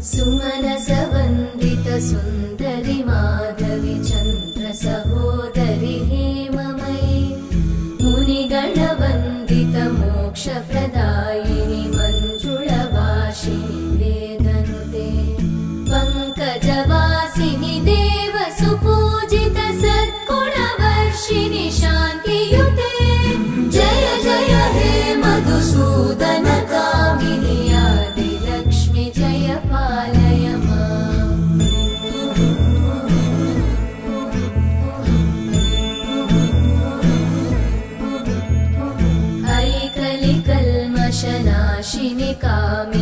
सुमनसवन्दित सुन्दरि माधवि चन्द्र सहोदरि हेममयि मुनिगणवन्दित मोक्षप्रदायिनि मञ्जुळभाषिणि वेदनुते पङ्कजवासिनि देवसुपूजित सद्गुणवर्षिणि शान्तियुते जय जय हे मधुसूदन कामिनि आदिलक्ष्मि जय पालय माम्। ऐकलिकल्मषनाशिनि कामि